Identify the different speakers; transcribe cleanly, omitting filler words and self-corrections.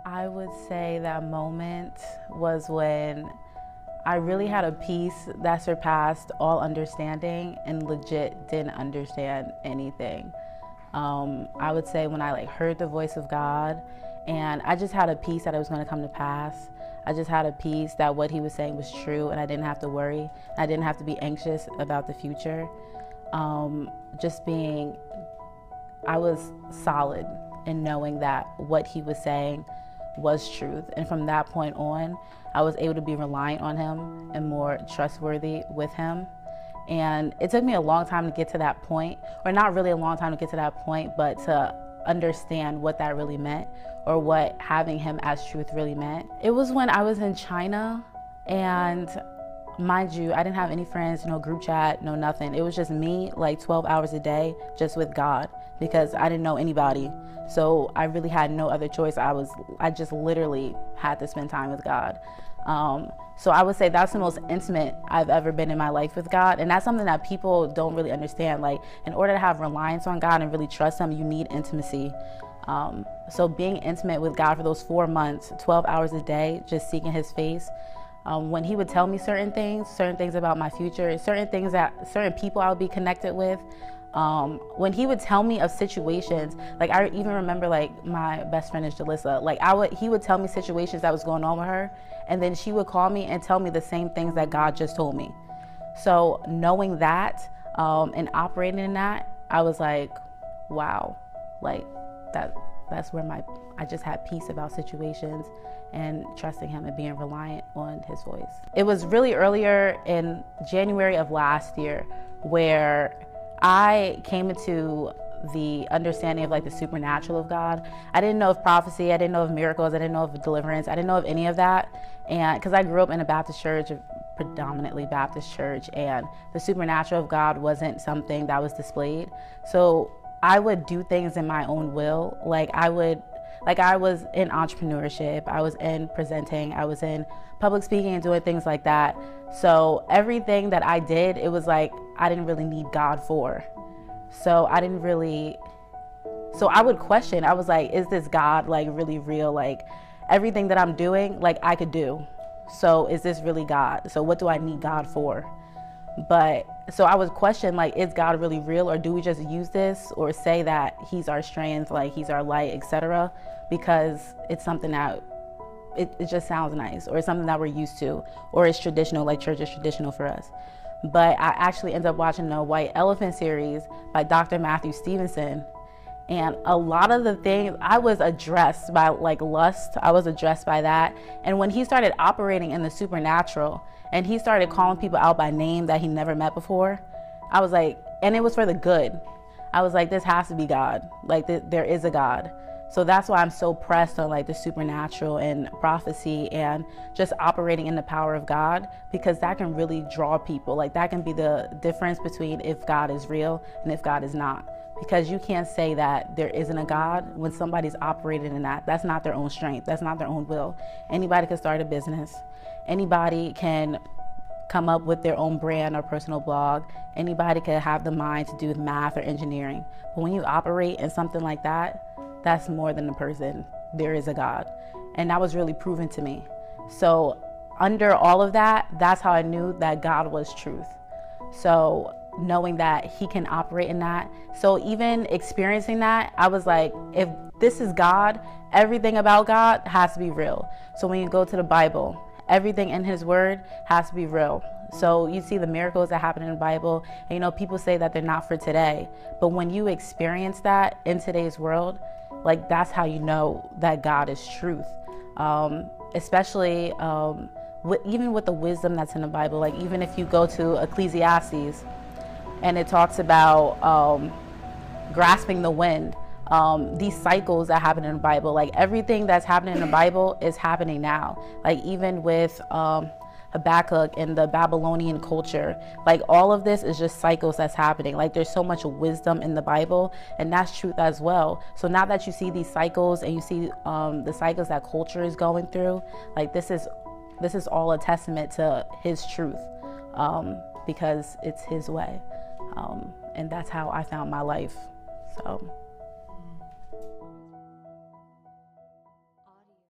Speaker 1: I would say that moment was when I really had a peace that surpassed all understanding and legit didn't understand anything. I would say when I heard the voice of God, and I just had a peace that it was going to come to pass. I just had a peace that what he was saying was true, and I didn't have to worry. I didn't have to be anxious about the future. I was solid in knowing that what he was saying was truth. And from that point on, I was able to be reliant on him and more trustworthy with him. And it took me a long time to get to that point, or not really a long time to get to that point, but to understand what that really meant, or what having him as truth really meant. It was when I was in China, and mind you, I didn't have any friends, no group chat, no nothing. It was just me, 12 hours a day, just with God, because I didn't know anybody. So I really had no other choice. I just literally had to spend time with God. So I would say that's the most intimate I've ever been in my life with God. And that's something that people don't really understand. In order to have reliance on God and really trust him, you need intimacy. So being intimate with God for those 4 months, 12 hours a day, just seeking his face. When he would tell me certain things about my future, certain people I would be connected with. When he would tell me of situations, I even remember my best friend is Jalissa, he would tell me situations that was going on with her, and then she would call me and tell me the same things that God just told me. So knowing that, and operating in that, I was like, wow, that's where I just had peace about situations and trusting him and being reliant on his voice. It was really earlier in January of last year where I came into the understanding of the supernatural of God. I didn't know of prophecy, I didn't know of miracles, I didn't know of deliverance, I didn't know of any of that. And because I grew up in a Baptist church, a predominantly Baptist church, and the supernatural of God wasn't something that was displayed. So I would do things in my own will. I was in entrepreneurship, I was in presenting, I was in public speaking and doing things like that. So everything that I did, it was I didn't really need God for. So I would question, I was is this God really real? Everything that I'm doing, I could do. So is this really God? So what do I need God for? So I would question, is God really real, or do we just use this or say that he's our strength, he's our light, etc., because it's something that it just sounds nice, or it's something that we're used to, or it's traditional, church is traditional for us. But I actually ended up watching the White Elephant series by Dr. Matthew Stevenson. And a lot of the things, I was addressed by lust, I was addressed by that. And when he started operating in the supernatural, and he started calling people out by name that he never met before, I was and it was for the good. I was this has to be God. There is a God. So that's why I'm so pressed on the supernatural and prophecy and just operating in the power of God, because that can really draw people. That can be the difference between if God is real and if God is not. Because you can't say that there isn't a God when somebody's operating in that. That's not their own strength. That's not their own will. Anybody can start a business. Anybody can come up with their own brand or personal blog. Anybody can have the mind to do with math or engineering. But when you operate in something like that, that's more than a person. There is a God. And that was really proven to me. So under all of that, that's how I knew that God was truth. So knowing that he can operate in that. So even experiencing that, I was if this is God, everything about God has to be real. So when you go to the Bible, everything in his word has to be real. So you see the miracles that happen in the Bible, and people say that they're not for today. But when you experience that in today's world, that's how you know that God is truth. Especially even with the wisdom that's in the Bible. Even if you go to Ecclesiastes, and it talks about grasping the wind, these cycles that happen in the Bible, everything that's happening in the Bible is happening now. Even with Habakkuk and the Babylonian culture, all of this is just cycles that's happening. There's so much wisdom in the Bible, and that's truth as well. So now that you see these cycles and you see the cycles that culture is going through, this is all a testament to his truth, because it's his way. And that's how I found my life. So